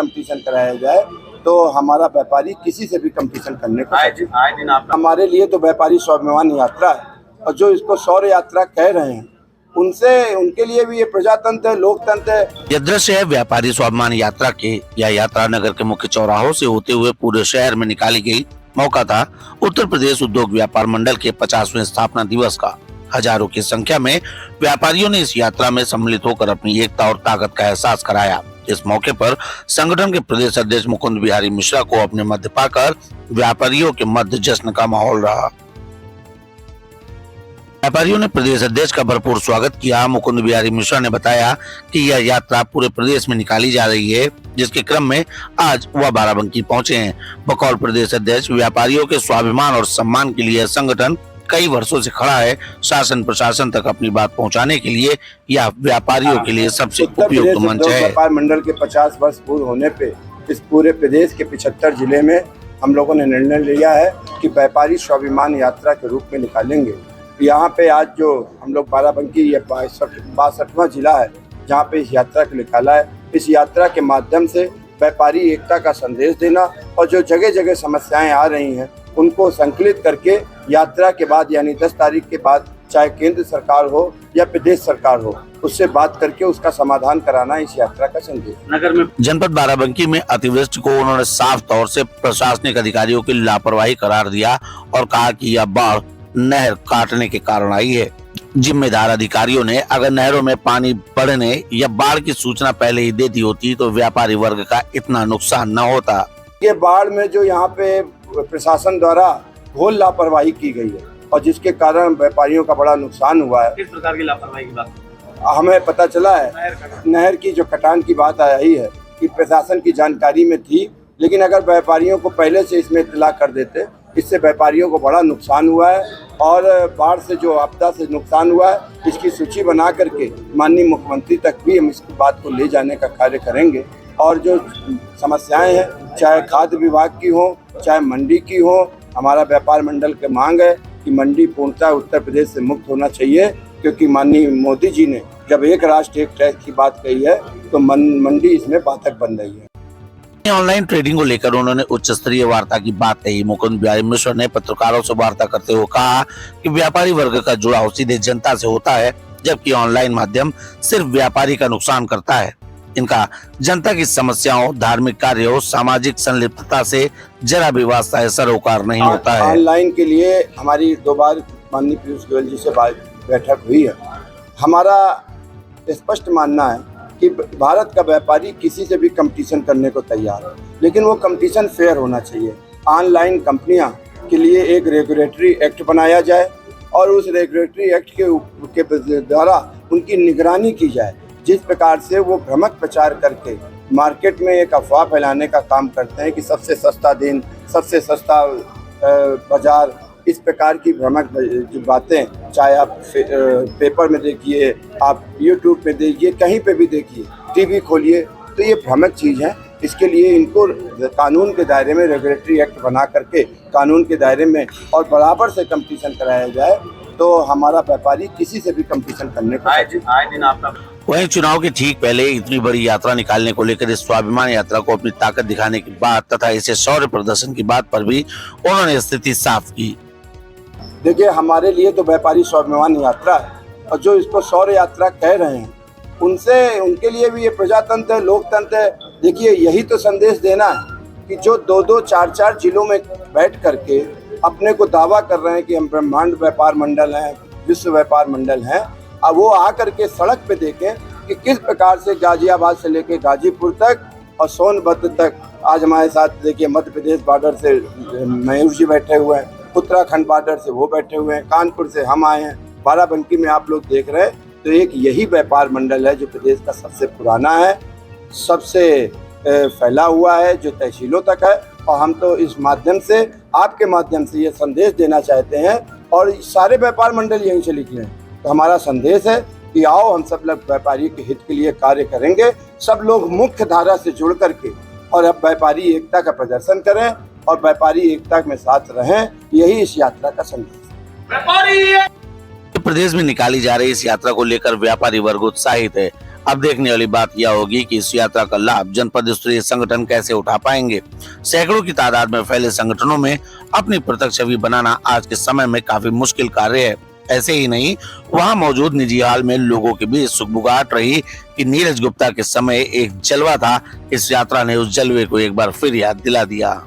Competition कराया जाए तो हमारा व्यापारी किसी से भी कंपटीशन करने को आए दिन आप हमारे लिए तो व्यापारी स्वाभिमान यात्रा है, और जो इसको सौर यात्रा कह रहे हैं उनके लिए भी ये प्रजातंत्र है, लोकतंत्र है। यह दृश्य है व्यापारी स्वाभिमान यात्रा के। यह यात्रा नगर के मुख्य चौराहों से होते हुए पूरे शहर में निकाली गई। मौका था उत्तर प्रदेश उद्योग व्यापार मंडल के 50वें स्थापना दिवस का। हजारों की संख्या में व्यापारियों ने इस यात्रा में सम्मिलित होकर अपनी एकता और ताकत का एहसास कराया। इस मौके पर संगठन के प्रदेश अध्यक्ष मुकुंद बिहारी मिश्रा को अपने मध्य पाकर व्यापारियों के मध्य जश्न का माहौल रहा। व्यापारियों ने प्रदेश अध्यक्ष का भरपूर स्वागत किया। मुकुंद बिहारी मिश्रा ने बताया कि यह यात्रा पूरे प्रदेश में निकाली जा रही है, जिसके क्रम में आज वह बाराबंकी पहुंचे हैं। बकौल प्रदेश अध्यक्ष व्यापारियों के स्वाभिमान और सम्मान के लिए संगठन कई वर्षों से खड़ा है। शासन प्रशासन तक अपनी बात पहुंचाने के लिए यह व्यापारियों के लिए सबसे उपयुक्त मंच है। व्यापार मंडल के 50 वर्ष पूर्ण होने पे इस पूरे प्रदेश के 75 जिले में हम लोगों ने निर्णय लिया है कि व्यापारी स्वाभिमान यात्रा के रूप में निकालेंगे। यहाँ पे आज जो हम लोग बाराबंकी ये 62वां जिला है जहाँ पे इस यात्रा को निकाला है। इस यात्रा के माध्यम से व्यापारी एकता का संदेश देना और जो जगह जगह समस्याएं आ रही हैं उनको संकलित करके यात्रा के बाद यानी 10 तारीख के बाद चाहे केंद्र सरकार हो या प्रदेश सरकार हो उससे बात करके उसका समाधान कराना इस यात्रा का संदेश। नगर में जनपद बाराबंकी में अतिवृष्टि को उन्होंने साफ तौर से प्रशासनिक अधिकारियों की लापरवाही करार दिया और कहा कि यह बाढ़ नहर काटने के कारण आई है। जिम्मेदार अधिकारियों ने अगर नहरों में पानी बढ़ने या बाढ़ की सूचना पहले ही दे दी होती तो व्यापारी वर्ग का इतना नुकसान न होता। ये बाढ़ में जो यहाँ पे प्रशासन द्वारा घोर लापरवाही की गई है और जिसके कारण व्यापारियों का बड़ा नुकसान हुआ है। किस प्रकार की लापरवाही की बात? हमें पता चला है नहर की जो कटान की बात आई है कि प्रशासन की जानकारी में थी, लेकिन अगर व्यापारियों को पहले से इसमें इत्तला कर देते इससे व्यापारियों को बड़ा नुकसान हुआ है। और बाढ़ से जो आपदा से नुकसान हुआ है इसकी सूची बना करके माननीय मुख्यमंत्री तक भी हम इस बात को ले जाने का कार्य करेंगे। और जो समस्याएं हैं चाहे खाद्य विभाग की हो चाहे मंडी की हो, हमारा व्यापार मंडल की मांग है कि मंडी पूर्णतः उत्तर प्रदेश से मुक्त होना चाहिए, क्योंकि माननीय मोदी जी ने जब एक राष्ट्र एक टैक्स की बात कही है तो मंडी इसमें बाधक बन रही है। ऑनलाइन ट्रेडिंग को लेकर उन्होंने उच्च स्तरीय वार्ता की बात कही। मुकुंद बिहारी मिश्रा ने पत्रकारों से वार्ता करते हुए कहा कि व्यापारी वर्ग का जुड़ाव सीधे जनता से होता है, जबकि ऑनलाइन माध्यम सिर्फ व्यापारी का नुकसान करता है। इनका जनता की समस्याओं, धार्मिक कार्यों, सामाजिक संलिप्तता से जरा भी वास्ता सरोकार नहीं होता है। ऑनलाइन के लिए हमारी 2 बार माननीय पीयूष गोयल जी से बैठक हुई है। हमारा स्पष्ट मानना है कि भारत का व्यापारी किसी से भी कंपटीशन करने को तैयार है, लेकिन वो कंपटीशन फेयर होना चाहिए। ऑनलाइन कंपनियां के लिए एक रेगुलेटरी एक्ट बनाया जाए और उस रेगुलेटरी एक्ट के द्वारा उनकी निगरानी की जाए, जिस प्रकार से वो भ्रमक प्रचार करके मार्केट में एक अफवाह फैलाने का काम करते हैं कि सबसे सस्ता दिन, सबसे सस्ता बाजार, इस प्रकार की भ्रमक बातें चाहे आप पेपर में देखिए, आप यूट्यूब पे देखिए, कहीं पे भी देखिए, टीवी खोलिए, तो ये भ्रमक चीज़ है। इसके लिए इनको कानून के दायरे में रेगुलेटरी एक्ट बना करके कानून के दायरे में और बराबर से कंपटीशन कराया जाए तो हमारा व्यापारी किसी से भी कंपटीशन करने को आए दिन आपका। वहीं चुनाव के ठीक पहले इतनी बड़ी यात्रा निकालने को लेकर इस स्वाभिमान यात्रा को अपनी ताकत दिखाने की बात तथा इसे शौर्य प्रदर्शन की बात पर भी उन्होंने स्थिति साफ की। देखिए, हमारे लिए तो व्यापारी स्वाभिमान यात्रा है और जो इसको शौर्य यात्रा कह रहे हैं उनके लिए भी ये प्रजातंत्र है, लोकतंत्र है। देखिए, यही तो संदेश देना है कि जो 2-2, 4-4 जिलों में बैठ करके अपने को दावा कर रहे हैं कि हम ब्रह्मांड व्यापार मंडल हैं, विश्व व्यापार मंडल हैं, अब वो आकर के सड़क पे देखें कि किस प्रकार से गाजियाबाद से लेके गाजीपुर तक और सोनभद्र तक आज हमारे साथ देखिए मध्य प्रदेश बॉर्डर से मयूर जी बैठे हुए हैं, उत्तराखंड बॉर्डर से वो बैठे हुए हैं, कानपुर से हम आए हैं, बाराबंकी में आप लोग देख रहे हैं। तो एक यही व्यापार मंडल है जो प्रदेश का सबसे पुराना है, सबसे फैला हुआ है, जो तहसीलों तक है। और हम तो इस माध्यम से, आपके माध्यम से ये संदेश देना चाहते हैं और सारे व्यापार मंडल यहीं से लिख लें। तो हमारा संदेश है कि आओ हम सब लोग व्यापारी के हित के लिए कार्य करेंगे, सब लोग मुख्य धारा से जुड़ करके और अब व्यापारी एकता का प्रदर्शन करें और व्यापारी एकता में साथ रहें, यही इस यात्रा का संदेश है। प्रदेश में निकाली जा रही इस यात्रा को लेकर व्यापारी वर्ग उत्साहित है। अब देखने वाली बात यह होगी कि इस यात्रा का लाभ जनपद स्तरीय संगठन कैसे उठा पाएंगे। सैकड़ों की तादाद में फैले संगठनों में अपनी पृथक छवि बनाना आज के समय में काफी मुश्किल कार्य है। ऐसे ही नहीं, वहां मौजूद निजी हाल में लोगों के बीच सुगबुगाहट रही कि नीरज गुप्ता के समय एक जलवा था। इस यात्रा ने उस जलवे को एक बार फिर याद दिला दिया।